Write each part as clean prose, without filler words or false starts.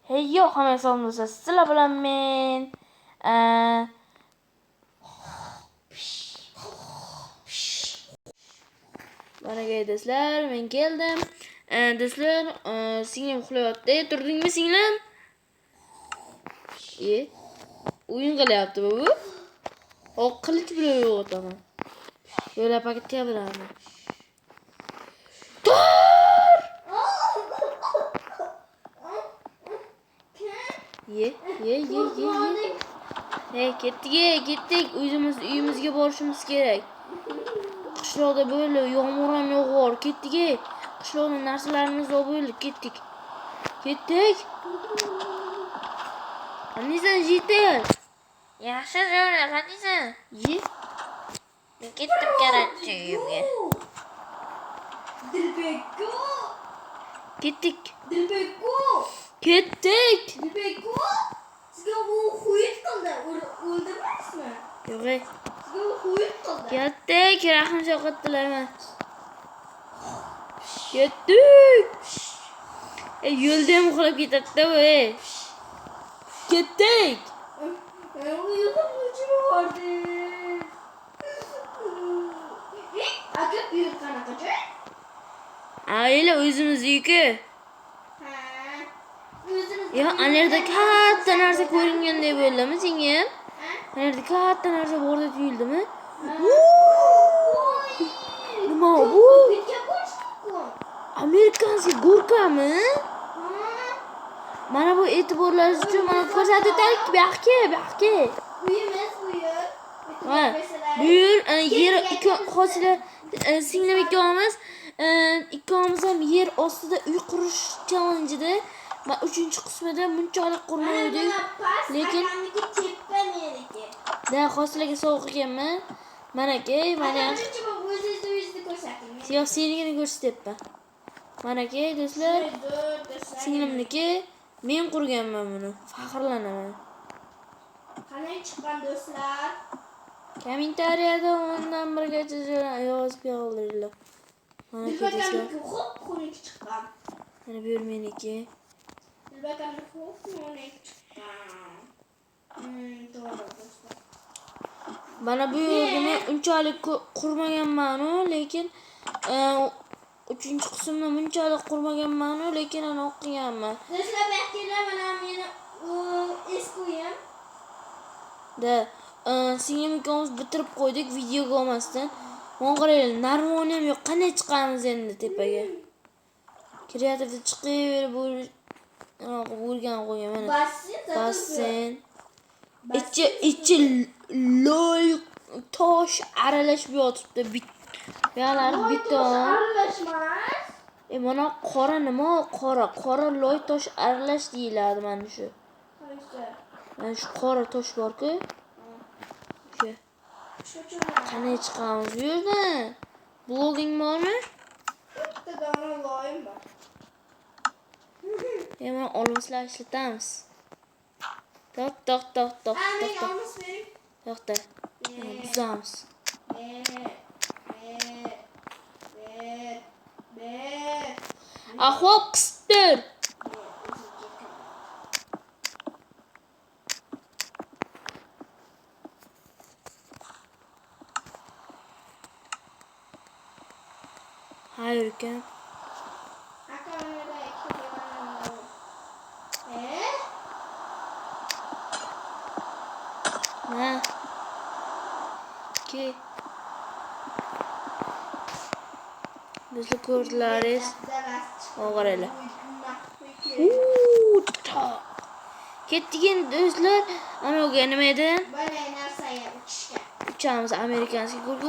Hey yo, hamma salomlar. Sizlar bilan men mana do'stlar, men keldim. Do'stlar, singlim uxlayapti. Turdingmi singlim? O'yin qilyapti bu. O qilich bilan uyg'otaman. Yo'la paketga bilaman. Ye. Hey, ketdik. Uyimizga borishimiz kerak. Qishloqda böyle yomg'ir ham yog'ar. Ketdik. Qishloqda narsalarimiz bo'ldi. Ketdik. Qaniysan jitel? Yaxshi jo'ra, qaniysan? Men ketdim karanchi uyimga. Dilbekko. Ketdik. Sizga bu xuyit qildi. O'ldirmaysizmi? Yo'q. Sizga bu xuyit qildi. Ketdik. Rahim shafqat tilayman. Ketdik. Yo'lda ham uxlab ketadi-da bu. Ketdik. Uyuqib vardı. Aka büyük qanaqa joy? Aile o'zimizniki. Ya, anerda katta narsa ko'ringanday bo'ldimi singlim? Anerda katta narsa borda tuyuldimi? Nima bu? Amerikanskiy gorkami? Mana bu e'tiborlaringiz uchun mana ko'rsatib o'taylik. Bu yoqqa. Uyimiz Buyur, yer ikki hosila singlim ikkovimiz ham yer ostida uy qurish challenge'ida va 3-qismida bunchalik qurmaydik. Lekin da hosilaga sovuq ekanmi? Mana-ki, mana o'zingizni ko'rsating. Yo'q, senigini ko'rsatyapman. Mana-ki, do'stlar, singlimniki, men qurganman buni. Faxrlanaman. Qanday chiqqan do'stlar? Kommentariyada 10dan 1gacha yozib qoldiringlar. Mana Dilbakamniki xo'p xunuk chiqqan. Mana bu yer meniki. Dilbakamniki xo'p xunuk chiqqan. To'g'ri do'stlar. Mana bu yerni unchalik qurmaganman-u, lekin 3-qismni bunchalik qurmaganman-u, lekin ana o'qiganman. Do'stlar, bu yerda mana meni eski uyim. Da singlim ikkovimiz bitirib qo'ydik videoga olmasdan. Mana qaranglar, narvoni ham yo'q. Qanday chiqamiz endi tepaga? Kreativda chiqib bo'lgan qo'ygan mana. Basseyn. Ichi loy tosh aralashib yotibdi. Buyoqlari beton. Aralashmas. Mana qora nima? Qora loy tosh aralash deyiladi mana shu. Mana shu qora tosh bor-ku. Qanday chiqamiz bu yerdan? Bloging bormi? Bitta dona loyim bor. Mana olmoslar ishlatamiz. Toq. Olmos bering. Yo'qda. Buzamiz. Ahvoq qistir. Hayır kan. Nah. Ki. Bizga ko'rdlaringiz. O'g'irlar. Ketdik endi do'stlar. Ana o'ga nima edi? Bana narsaga uchishga. Uchamiz amerikanskiy gurga.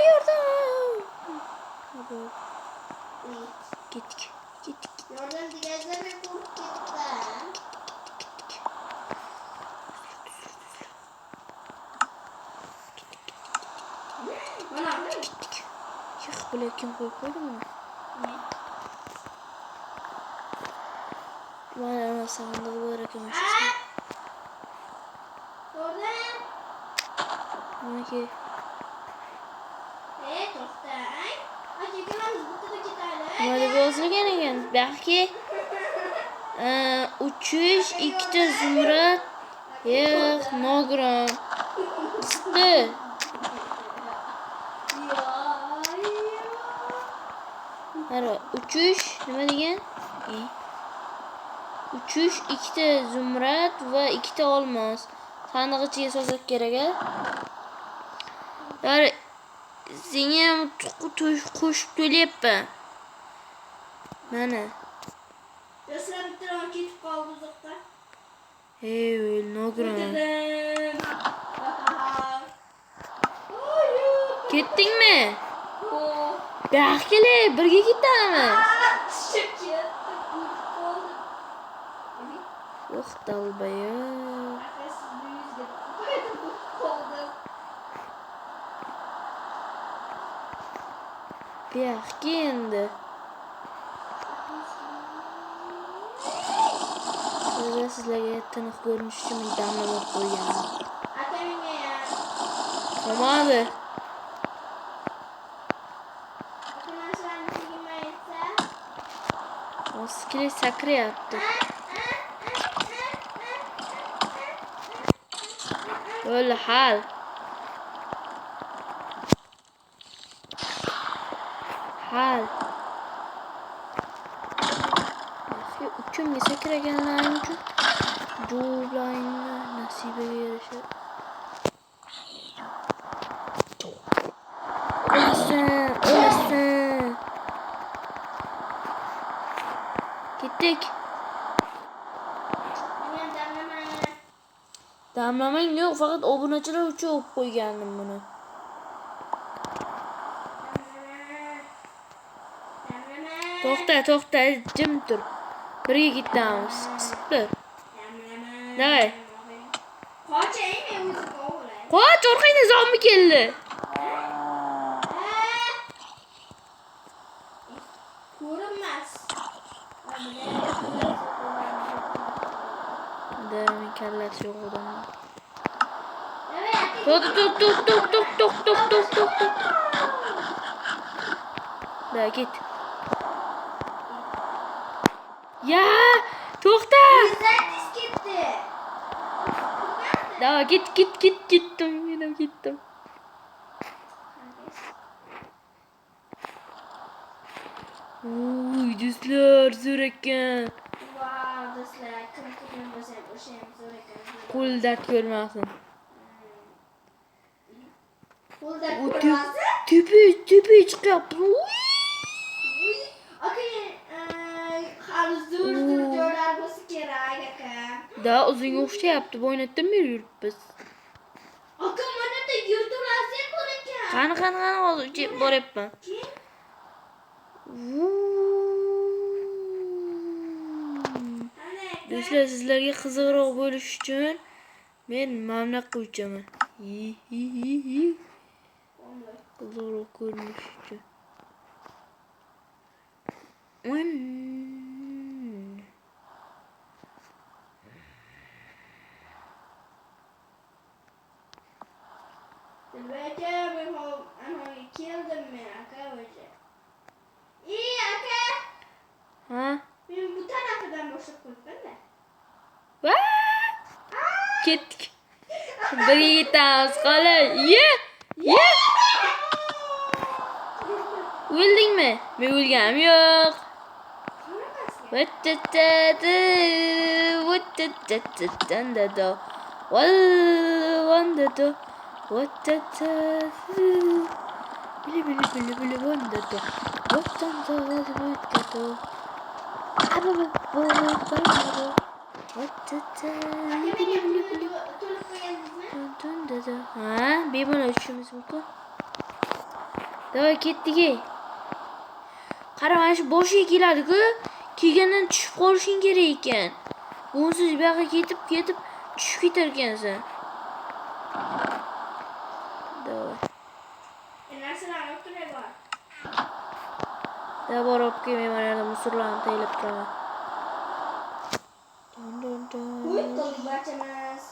Yordam. Ketdik. Yordam deganlar qo'rqib ketdilar. Mana Yo'q, bular kim qo'yib qo'ydi buni? Mana sandiq bor ekan. Yordam. Mana-ki. To'xtang. Aka, ikkalamiz bitta ketaylik. Nima deb yozilgan ekan? Balki uchish, 2 zumrad. Yo'q, nogiron. Qisdi. Qara, uchish nima degan? Uchish, 2 zumrad va 2 olmos. Sandiq ichiga solsak kerak-a? Qara, senga ham qo'shib to'layapman. Mana. Do'stlar bitta ketib qoldi uzoqda. Ey, nogiron. Ketdingmi? Yo'q, kele, birga ketamiz. Yo'q, dalbaya. Yo'q, endi. Sizlarga tiniq ko'rinish uchun damlamab qo'yganman. Atamingga ya. Olmadi. Oskili sakrayapti. O'li hal. Hal. Uchimga sakraganlaring uchun Jublayni nasibiga yarashib. O'lasan. Ketdik. Damlamang yo'q, faqat obunachilar uchun olib qo'ygandim buni. To'xta, jim tur. Birga ketamiz. Qisib. Davay. Qochaymi o'zi qovlay. Qoch, orqangda zombi keldi. Ko'rinmas. Dami kallasi yo'q odam. To'q. Da git. Ya, to'xta. Bizlarimiz ketdi. Da ketdim. Men ketdim. Uy, do'stlar, zo'r ekan. Vau, do'stlar, kim bo'lsa o'sha ham zo'r ekan. Qo'l dard ko'rmasin. Qo'lda O ko'rmasin. tepe chiqyapti. Aka, hali zo'r joylar bo'lsa kerak aka. Da o'zingga o'xshayapti. Bo'ynatdan beri yuribmiz. Aka, mana da yurtulasi bor ekan. Qani hozir boryapman. Do'stlar, sizlarga qiziqroq bo'lish uchun men mana qo'yaman. Qiziqroq ko'rinish uchun. Aka, men keldim men aka o'zi. Aka. Ha? Men bu tarafidan boshlab qo'yibman-da. Va! Ketdik. Birga ketamiz, qolay. Ye! O'ldingmi? Men o'lganim yo'q. Ha, bemalol uchishimiz mumkin. Davay ketdik. Qara, mana shu boshiga keladi-ku. Kelgandan tushib qolishing kerak ekan. Bunsiz bu yoqqa ketib tushib ketar ekansan. Davay. Narsalarni o'tirib bor. Da borib kelmay mana yerda musorlarni taylab turaman. Qo'y qildik barchamiz.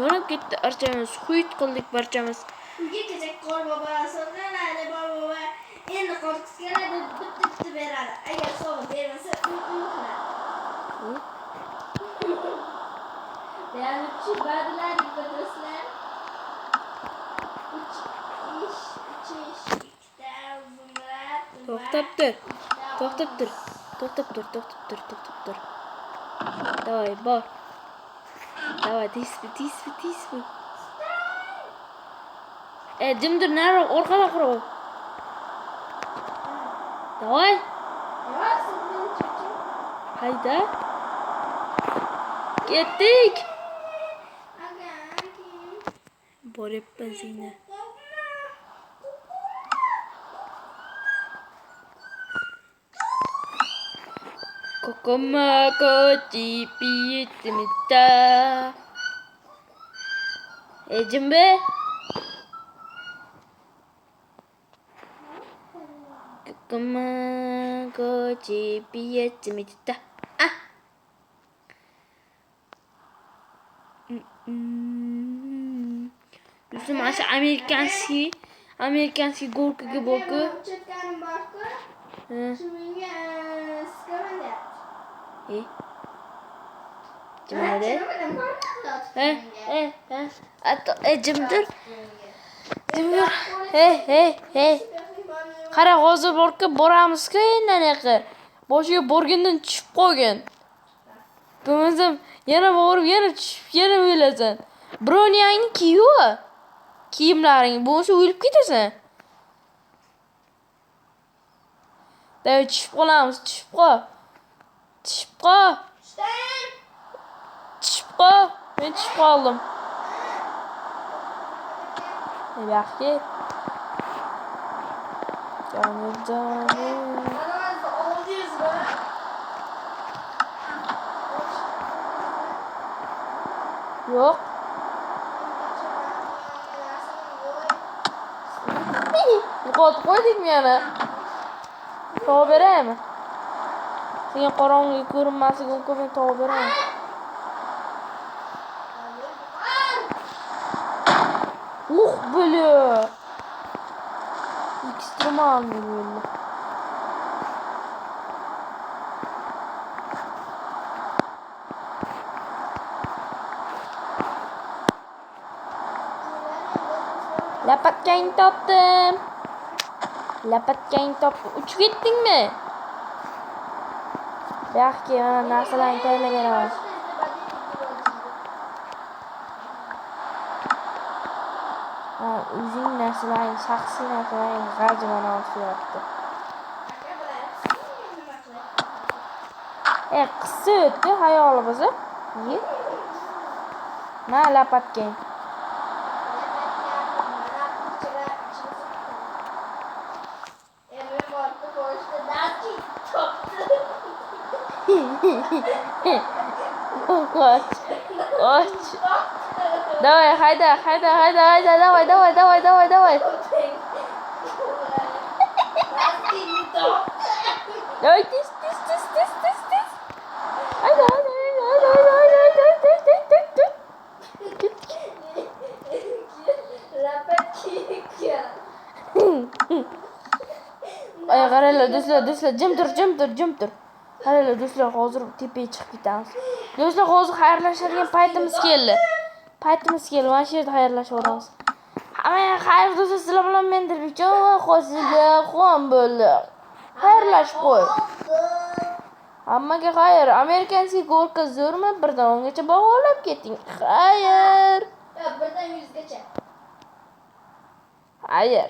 Yonib ketdi archamiz. Xuyt qildik barchamiz. Uyga kelsak qor bobo, so'raladi bor bobo. Endi qor keladi. beradi. Agar sovg'a bermasa, unutiladi. Beğenlikçi verdiler gibi dostlar. Üç iş, ikide zımrat. To'xtab tur. Давай, bor. Давай, tez. Jim dur, nari orqaga qurib. Давай. Yavaş sizin çocuğum. Hayda. Ketdik. Boryapman seni. Kokomako chipiyitmita. Jimbe. Kokomako chipiyitmita. Ah. Bizim aşı amerikanski gorkaga boku. Çetkanım barku. Şuminga sıkamın da. Cimade. Jim dur. Hey. Qara, hozir boramiz-ku endi. Boshiga borgandan tushib qolgan. Bo'lmasam yana borib, yana tushib, yana o'lasan. Broniyangni kiyu. Kiyimlaring bo'lsa o'lib ketasan. Davay tushib qolamiz, tushib qol. Men tushib qoldim. Yaxshi. Jonim. Yo'q. Yo'qotib qo'ydingmi yana? Topib beraymi? Senga qorong'i ko'rinmasligi mumkin, men topib beraymi? Bili. Ekstremalniy bo'ldi. Lapatkangni topdim. Uchib ketdingmi? Yaxshi, mana narsalarni tayyorlab beraman. O'zing narsalarni, shaxsiy narsalarni g'ajimani olishyapti. Qissa o'tdi hayolimizni. Mana lapatkang. Qoch. Давай, hayda. Давай. Давай, тиз. Hayda. Ay, qaranglar, do'stlar, jim tur. Qaranglar, do'stlar, hozir tepaga chiqib ketamiz. Do'stlar, hozir xayrlashadigan paytimiz keldi. Mana shu yerda xayrlashaveramiz. Hammaga xayr do'stlar, sizlar bilan men Dirbekjon Hosila Xon bo'ldi. Xayrlashib qo'y. Hammaga xayr. Amerikanskiy gorka zo'rmi? 1 dan 10 gacha baholab keting. Xayr. 1 dan 100 gacha. Xayr.